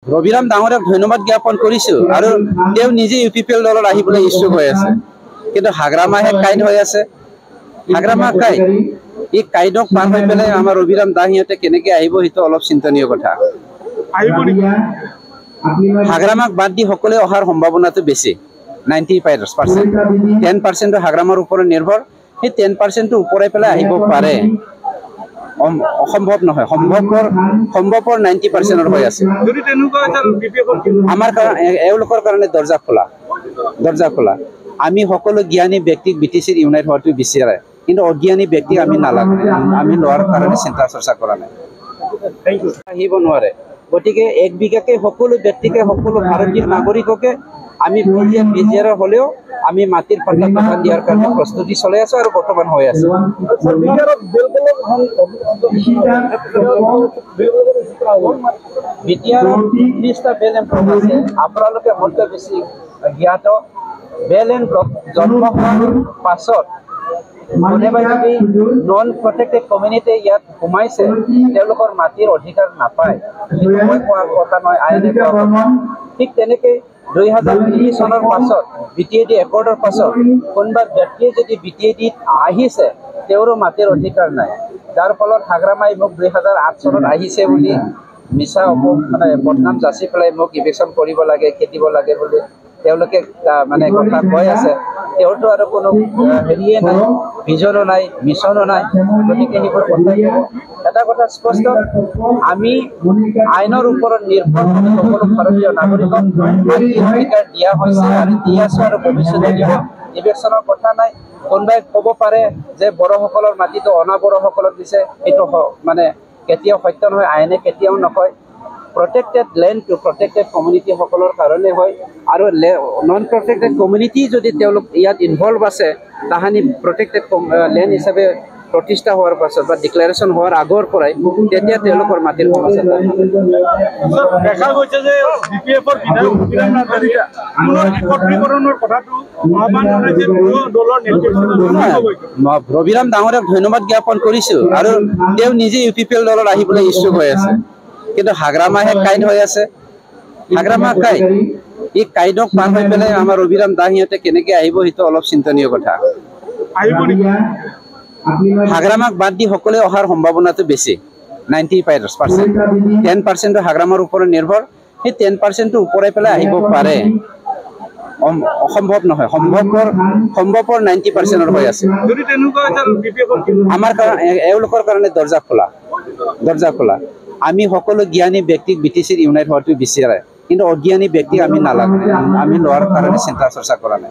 ৰবিৰাম ডাঙৰীয়াক ধন্যবাদ জ্ঞাপন কৰিছো আৰু তেওঁ নিজে ইউপিপিএল দলত আহিবলৈ ইচ্ছুক হৈ আছে কিন্তু হাগ্ৰামাহে কাইড হৈ আছে হাগ্ৰামা কাইড এই কাইডক পাৰ হৈ পেলাই আমাৰ ৰবিৰাম দাহিহঁতে কেনেকৈ আহিব সেইটো অলপ চিন্তনীয় কথা হাগ্ৰামাক বাদ দি সকলোৱে অহাৰ সম্ভাৱনাটো বেছি 90% 10% হাগ্ৰামাৰ ওপৰত নিৰ্ভৰ সেই 10% ওপৰাই পেলাই আহিব পাৰে অসম্ভৱ নহয় সম্ভৱৰ 90% হৈ আছে আমাৰ এওঁলোকৰ কাৰণে দৰ্জা খোলা আমি সকলো জ্ঞানী ব্যক্তিক বিটিচিৰ ইউনাইট হোৱাটো বিচাৰে কিন্তু অজ্ঞানী ব্যক্তিক আমি নালাগে আমি লোৱাৰ কাৰণে চিন্তা চৰ্চা কৰা নাই আহিব নোৱাৰে গতিকে এক বিঘাকে সকলো ব্যক্তিকে সকলো ভাৰতীয় নাগৰিককে আমি বিজিআৰ হলেও আমি মাটিৰ পাল্লা প্ৰদান দিয়াৰ কাৰণে প্ৰস্তুতি চলাই আছো আৰু বৰ্তমান হৈ আছে বিটিআৰত 30টা বেল এণ্ড ব্লক আছে আপোনালোকে মোতকৈ বেছি জ্ঞাত বেল এণ্ড ব্লক জন্ম হোৱাৰ পাছত কোনোবাই যদি নন প্ৰটেক্টেড কমিউনিটি ইয়াত সোমাইছে তেওঁলোকৰ মাটিৰ অধিকাৰ নাপায় সেইটো মই কোৱাৰ কথা নহয় আইনে ঠিক তেনেকৈ 2020 চনৰ পাছত বিটিএডি একৰ্ডৰ পাছত কোনোবা ব্যক্তিয়ে যদি বিটিএডিত আহিছে তেওঁৰো মাটিৰ অধিকাৰ নাই যাৰ ফলত হাগ্ৰামাই মোক 2008 চনত আহিছে বুলি মিছা মানে বদনাম যাচি পেলাই মোক ইভিকশ্যন কৰিব লাগে খেদিব লাগে বুলি তেওঁলোকে মানে কথা কৈ আছে তেওঁৰতো আৰু কোনো হেৰিয়ে নাই ভিজনো নাই মিছনো নাই গতিকে সেইবোৰ কথা এটা কথা স্পষ্ট আমি আইনৰ ওপৰত নিৰ্ভৰ কৰি সকলো ভাৰতীয় নাগৰিকক অধিকাৰ দিয়া হৈছে আৰু দি আছো আৰু ভৱিষ্যতে দিব ইভিকশ্যনৰ কথা নাই কোনোবাই ক'ব পাৰে যে বড়োসকলৰ মাটিটো অনাবড়োসকলক দিছে এইটো মানে কেতিয়াও সত্য নহয় আইনে কেতিয়াও নকয় protected land to protected community সকলৰ কাৰণে হয় আৰু নন প্ৰটেক্টেড কমিউনিটি যদি তেওঁলোক ইয়াত ইনভলভ আছে তাহানি প্ৰটেক্টেড লেণ্ড হিচাপে প্ৰতিষ্ঠা হোৱাৰ পাছত বা ডিক্লেৰেশ্যন হোৱাৰ আগৰ পৰাই তেতিয়া তেওঁলোকৰ মাটিৰ সমস্যা দেখা গৈছে যে বিপিএফৰ বিধায়ক ৰবিৰাম নাথকাৰীয়ে পুনৰ একত্ৰীকৰণৰ কথাটো আহ্বান জনাইছে দলৰ নেতৃত্বত ৰবিৰাম ডাঙৰীয়াক ধন্যবাদ জ্ঞাপন কৰিছো আৰু তেওঁ নিজে ইউপিপিএল দলত আহিবলৈ ইচ্ছুক হৈ আছে কিন্তু হাগ্ৰামাহে কাইড হৈ আছে হাগ্ৰামা কাইড এই কাইডক পাৰ হৈ পেলাই আমাৰ ৰবিৰাম দাহিহঁতে কেনেকৈ আহিব সেইটো অলপ চিন্তনীয় কথা হাগ্ৰামাক বাদ দি সকলোৱে অহাৰ সম্ভাৱনাটো বেছি 90% 10% হাগ্ৰামাৰ ওপৰত নিৰ্ভৰ সেই 10% ওপৰাই পেলাই আহিব পাৰে অসম্ভৱ নহয় সম্ভৱৰ 90% হৈ আছে আমাৰ এওঁলোকৰ কাৰণে দৰ্জা খোলা আমি সকলো জ্ঞানী ব্যক্তিক বিটিচিৰ ইউনাইট হোৱাটো বিচাৰে কিন্তু অজ্ঞানী ব্যক্তিক আমি নালাগে আমি লোৱাৰ কাৰণে চিন্তা চৰ্চা কৰা নাই